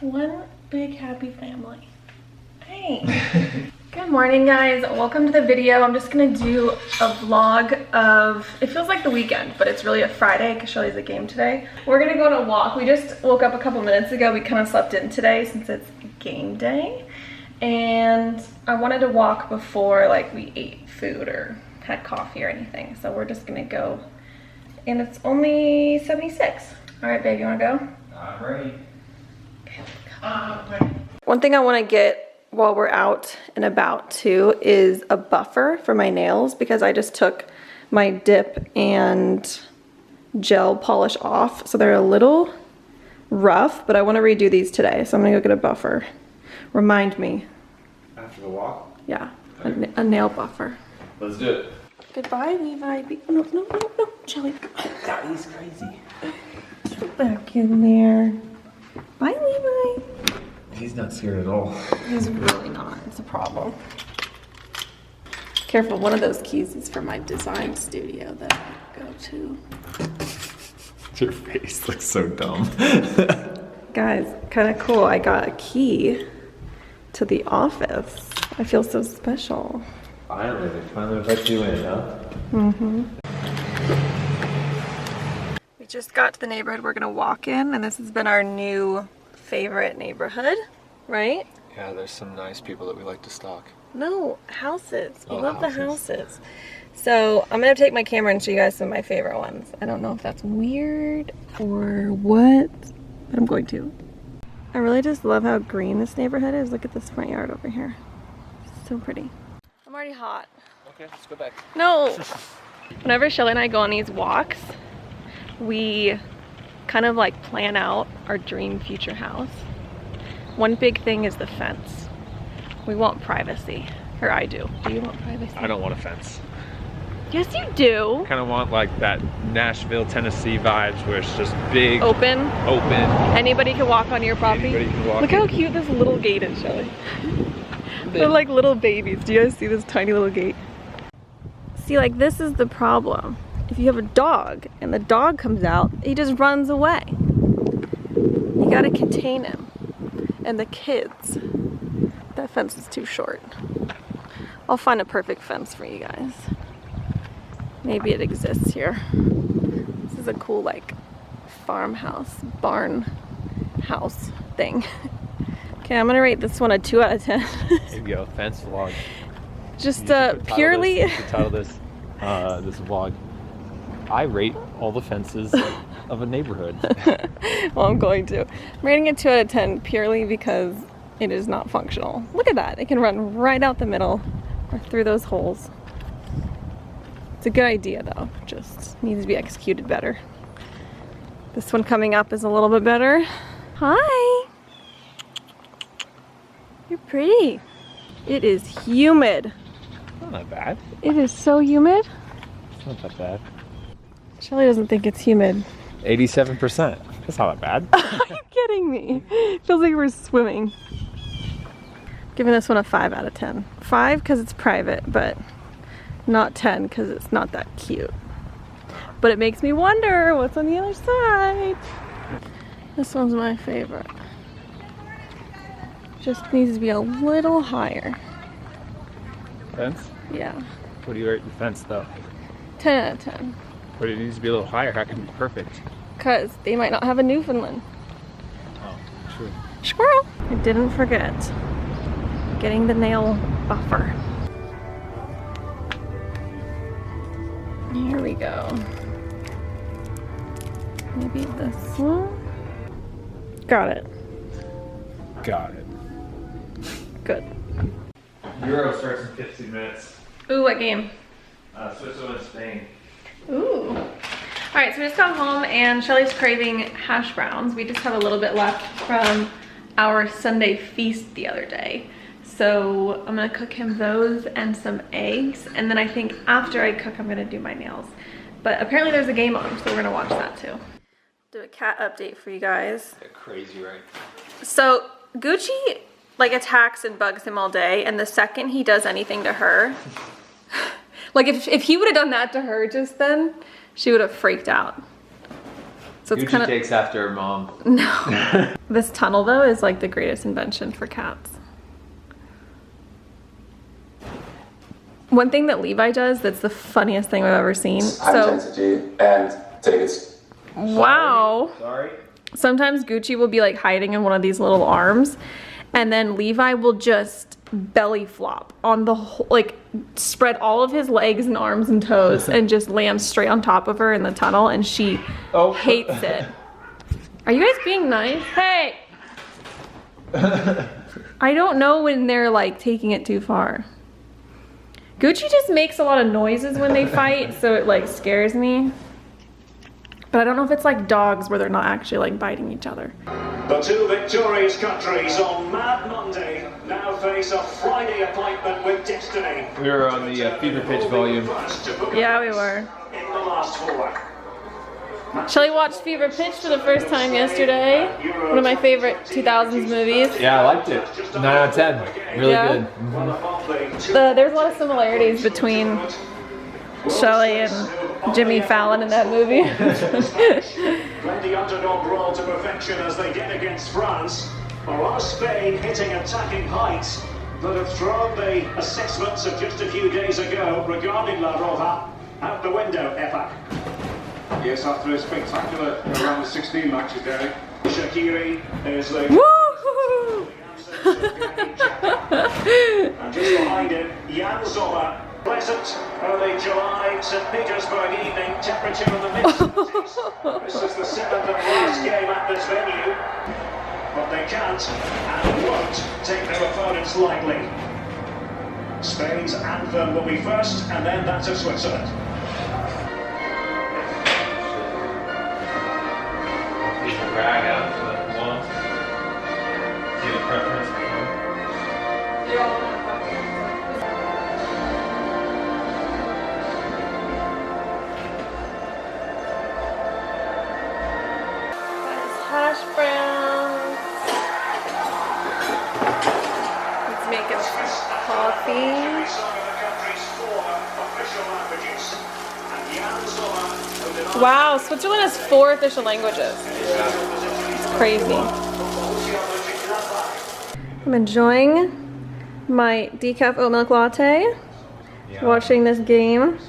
One big happy family. Hey. Good morning, guys. Welcome to the video. I'm just gonna do a vlog of, it feels like the weekend, but it's really a Friday because Shelly's at game today. We're gonna go on a walk. We just woke up a couple minutes ago. We kind of slept in today since it's game day. And I wanted to walk before like we ate food or had coffee or anything. So we're just gonna go, and it's only 76. All right, babe, you wanna go? I'm ready. One thing I want to get while we're out and about too is a buffer for my nails, because I just took my dip and gel polish off, so they're a little rough, but I want to redo these today, so I'm gonna go get a buffer. Remind me. After the walk? Yeah, a nail buffer. Let's do it. Goodbye, Levi. No, Shelly. Daddy's crazy. Get back in there. Bye, Levi. He's not scared at all. He's really not. It's a problem. Careful, one of those keys is for my design studio that I go to. Your face looks so dumb. Guys, kind of cool. I got a key to the office. I feel so special. Finally, they finally let you in, huh? Mm-hmm. We just got to the neighborhood we're gonna walk in, and this has been our new favorite neighborhood, right? Yeah, there's some nice people that we like to stalk. No, houses. We Oh, love the houses. houses. So I'm gonna take my camera and show you guys some of my favorite ones. I don't know if that's weird or what, but I'm going to. I really just love how green this neighborhood is. Look at this front yard over here. So pretty. I'm already hot. Okay, let's go back. No! Whenever Shelly and I go on these walks, we kind of like plan out our dream future house. One big thing is the fence. We want privacy, or I do. Do you want privacy? I don't want a fence. Yes, you do. Kind of want like that Nashville, Tennessee vibes where it's just big, Open. Anybody can walk on your property. Anybody can walk Look in. how cute this little gate is, Shelly. They're like little babies. Do you guys see this tiny little gate? See, like, this is the problem. If you have a dog and the dog comes out, he just runs away. You gotta contain him. And the kids. That fence is too short. I'll find a perfect fence for you guys. Maybe it exists here. This is a cool, like, farmhouse, barn house thing. Okay, I'm gonna rate this one a 2 out of 10. There you go, fence vlog. Just Purely. purely. Title this vlog. I rate all the fences of a neighborhood. Well, I'm going to. I'm rating it 2 out of 10 purely because it is not functional. Look at that. It can run right out the middle or through those holes. It's a good idea though. Just needs to be executed better. This one coming up is a little bit better. Hi. You're pretty. It is humid. Not that bad. It is so humid. It's not that bad. Shelly doesn't think it's humid. 87%. That's not that bad. Are you kidding me? It feels like we're swimming. Giving this one a 5 out of 10. 5 because it's private, but not 10 because it's not that cute. But it makes me wonder what's on the other side. This one's my favorite. Just needs to be a little higher. Fence? Yeah. What do you rate the fence though? 10 out of 10. But it needs to be a little higher. How can it be perfect? Because they might not have a Newfoundland. Oh, true. Squirrel! I didn't forget getting the nail buffer. Here we go. Maybe this one? Got it. Got it. Good. Euro starts in 15 minutes. Ooh, what game? Switzerland, Spain. Ooh. Alright, so we just got home and Shelly's craving hash browns. We just have a little bit left from our Sunday feast the other day. So I'm gonna cook him those and some eggs. And then I think after I cook, I'm gonna do my nails. But apparently there's a game on, so we're gonna watch that too. Do a cat update for you guys. They're crazy, right? So Gucci like attacks and bugs him all day, and the second he does anything to her, like if he would have done that to her just then, she would have freaked out. So it's Gucci kind of takes after her mom. no. This tunnel though is like the greatest invention for cats. One thing that Levi does that's the funniest thing I've ever seen. So and tickets. Wow. Sorry. Sometimes Gucci will be like hiding in one of these little arms, and then Levi will just belly flop on the whole, like spread all of his legs and arms and toes and just land straight on top of her in the tunnel, and she hates it. Are you guys being nice? Hey! I don't know when they're like taking it too far. Gucci just makes a lot of noises when they fight, so it like scares me. But I don't know if it's like dogs where they're not actually like biting each other. The two victorious countries on Mad Monday now face a Friday appointment with destiny. We were on the fever pitch volume. Yeah, we were. In the last four. Shelley watched Fever Pitch for the first time yesterday. One of my favorite 2000s movies. Yeah, I liked it. 9 out of 10. Really good. There's a lot of similarities between Shelley and Jimmy Fallon in that movie. When the underdog roll to perfection as they did against France, or are Spain hitting attacking heights that have thrown the assessments of just a few days ago regarding La Roja out the window, Epa? Yes, after a spectacular round of 16 matches, Derek. Shaqiri is the... Woo! And just behind him, Jan Zoller. Pleasant early July St. Petersburg evening, temperature in the mid-70s. This is the seventh and last game at this venue, but they can't and won't take their opponents lightly. Spain's anthem will be first, and then that of Switzerland. Drag out the one. See the preference. Hash browns. Let's make us coffee. Wow, Switzerland has 4 official languages. It's crazy. I'm enjoying my decaf oat milk latte, watching this game,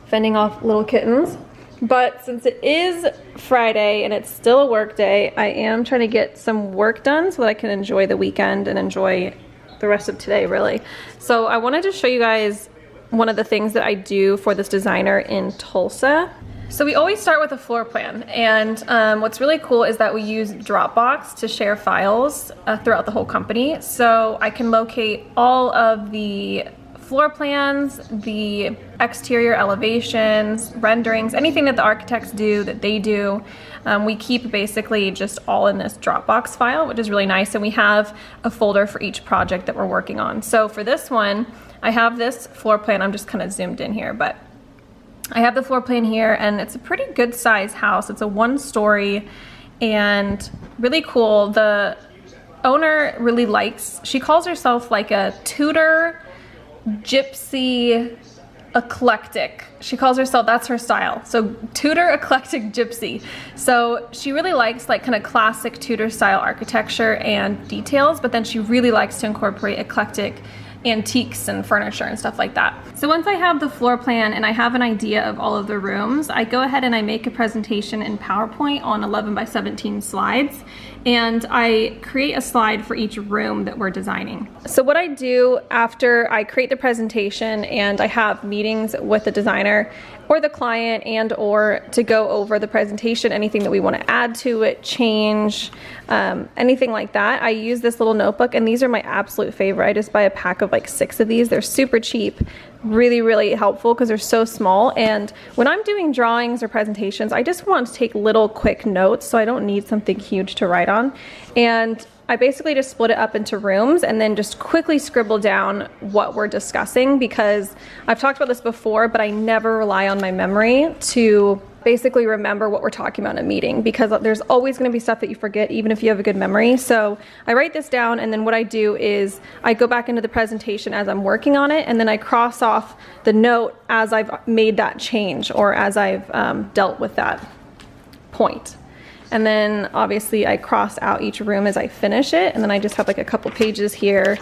fending off little kittens. But since it is Friday and it's still a work day, I am trying to get some work done so that I can enjoy the weekend and enjoy the rest of today, really. So I wanted to show you guys one of the things that I do for this designer in Tulsa. So we always start with a floor plan, and what's really cool is that we use Dropbox to share files throughout the whole company. So I can locate all of the floor plans, the exterior elevations, renderings, anything that the architects do, that they do. We keep basically just all in this Dropbox file, which is really nice, and we have a folder for each project that we're working on. So for this one, I have this floor plan. I'm just kind of zoomed in here, but I have the floor plan here, and it's a pretty good size house. It's a 1-story and really cool. The owner really likes, she calls herself like a Tudor gypsy eclectic. She calls herself, that's her style. So Tudor eclectic gypsy. So she really likes like kind of classic Tudor style architecture and details, but then she really likes to incorporate eclectic antiques and furniture and stuff like that. So once I have the floor plan and I have an idea of all of the rooms, I go ahead and I make a presentation in PowerPoint on 11x17 slides, and I create a slide for each room that we're designing. So what I do after I create the presentation and I have meetings with the designer or the client and or to go over the presentation, anything that we want to add to it, change, anything like that, I use this little notebook, and these are my absolute favorite. I just buy a pack of like 6 of these. They're super cheap, really, really helpful because they're so small. And when I'm doing drawings or presentations, I just want to take little quick notes, so I don't need something huge to write on. And I basically just split it up into rooms and then just quickly scribble down what we're discussing, because I've talked about this before, but I never rely on my memory to basically remember what we're talking about in a meeting, because there's always going to be stuff that you forget even if you have a good memory. So I write this down, and then what I do is I go back into the presentation as I'm working on it, and then I cross off the note as I've made that change or as I've dealt with that point. And then obviously I cross out each room as I finish it, and then I just have like a couple pages here.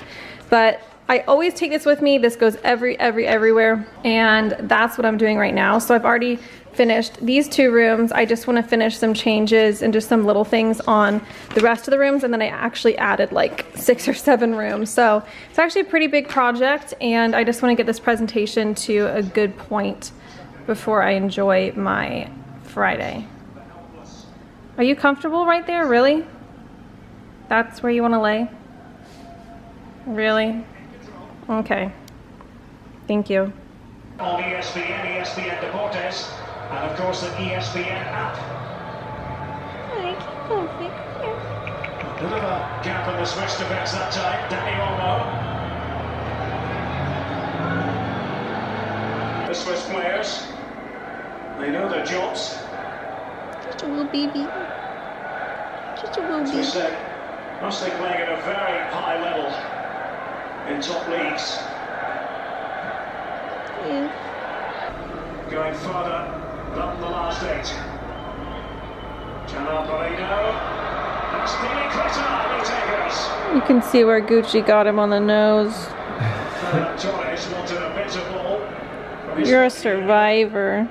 But I always take this with me. This goes everywhere, and that's what I'm doing right now. So I've already finished these 2 rooms. I just want to finish some changes and just some little things on the rest of the rooms, and then I actually added like 6 or 7 rooms. So it's actually a pretty big project, and I just want to get this presentation to a good point before I enjoy my Friday. Are you comfortable right there? Really? That's where you want to lay? Really? Okay. Thank you. On ESPN, ESPN Deportes, and of course the ESPN app. A bit of a gap in the switch defence that time. Danny Olmo. The Swiss players, they know their jobs. Just a little baby. Just a little baby. As we say, mostly playing at a very high level in top leagues. Yeah. Going further than the last 8. Janelle Barredo. That's Billy Cotter, the takers. You can see where Gucci got him on the nose. Torres wanted a bit of ball. You're a survivor.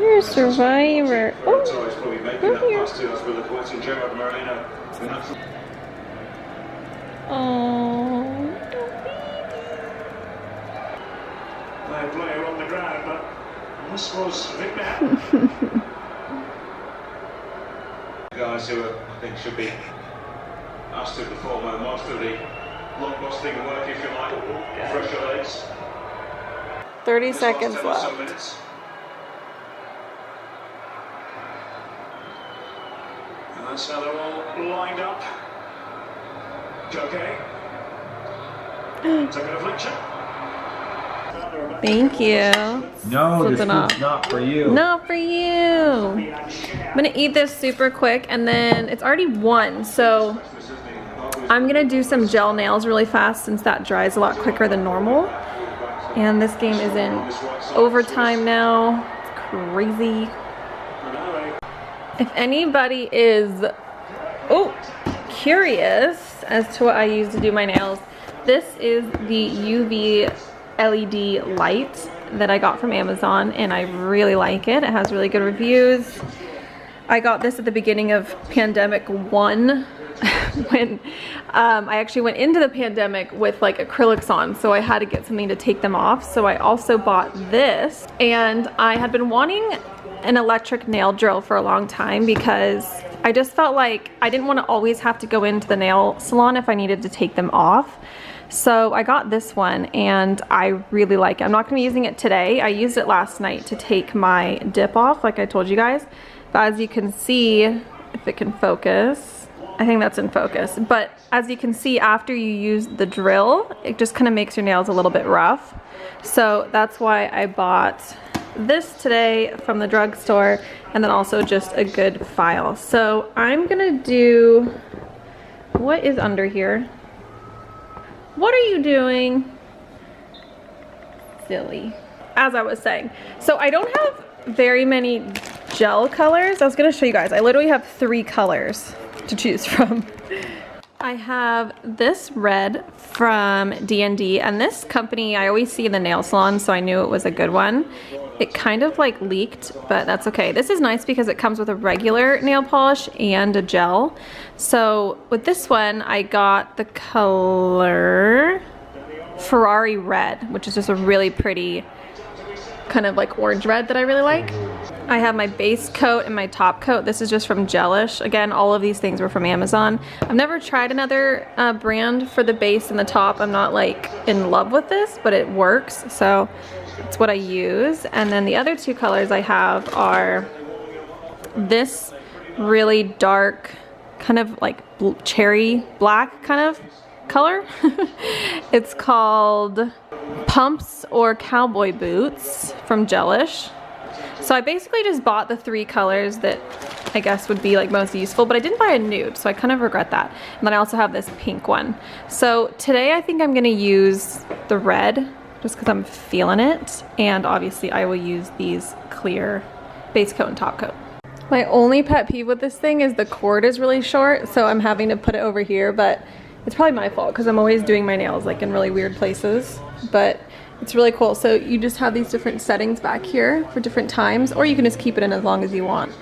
You're a survivor. Oh, Torres probably making go that here. pass to us with a point in Gerard Moreno. Oh. Player on the ground, but this was Vic Mann. Guys who I think should be asked to perform most of the blockbusting work, if you like, fresher legs. 30 seconds This last 10 or so left. minutes. And that's how they're all lined up. Okay. Take a deflection. Thank you. No, this Flipping is off. not for you. Not for you. I'm gonna eat this super quick, and then it's already 1, so I'm gonna do some gel nails really fast since that dries a lot quicker than normal. And this game is in overtime now. It's crazy. If anybody is curious as to what I use to do my nails, this is the UV LED light that I got from Amazon, and I really like it. It has really good reviews. I got this at the beginning of pandemic 1 when I actually went into the pandemic with like acrylics on, so I had to get something to take them off. So I also bought this, and I had been wanting an electric nail drill for a long time because I just felt like I didn't want to always have to go into the nail salon if I needed to take them off. So I got this one, and I really like it. I'm not going to be using it today. I used it last night to take my dip off, like I told you guys. But as you can see, if it can focus, I think that's in focus. But as you can see, after you use the drill, it just kind of makes your nails a little bit rough. So that's why I bought this today from the drugstore, and then also just a good file. So I'm gonna do, what is under here? What are you doing? Silly. As I was saying, so I don't have very many gel colors. I was gonna show you guys. I literally have 3 colors to choose from. I have this red from D&D, and this company I always see in the nail salon, so I knew it was a good one. It kind of like leaked, but that's okay. This is nice because it comes with a regular nail polish and a gel. So with this one, I got the color Ferrari Red, which is just a really pretty kind of like orange red that I really like. I have my base coat and my top coat. This is just from Gelish. Again, all of these things were from Amazon. I've never tried another brand for the base and the top. I'm not like in love with this, but it works. So it's what I use. And then the other 2 colors I have are this really dark kind of like cherry black kind of color. It's called Pumps or Cowboy Boots from Gelish. So I basically just bought the 3 colors that I guess would be like most useful, but I didn't buy a nude, so I kind of regret that. And then I also have this pink one. So today I think I'm gonna use the red, just because I'm feeling it. And obviously I will use these clear base coat and top coat. My only pet peeve with this thing is the cord is really short, so I'm having to put it over here, but it's probably my fault because I'm always doing my nails like in really weird places, but it's really cool. So you just have these different settings back here for different times, or you can just keep it in as long as you want.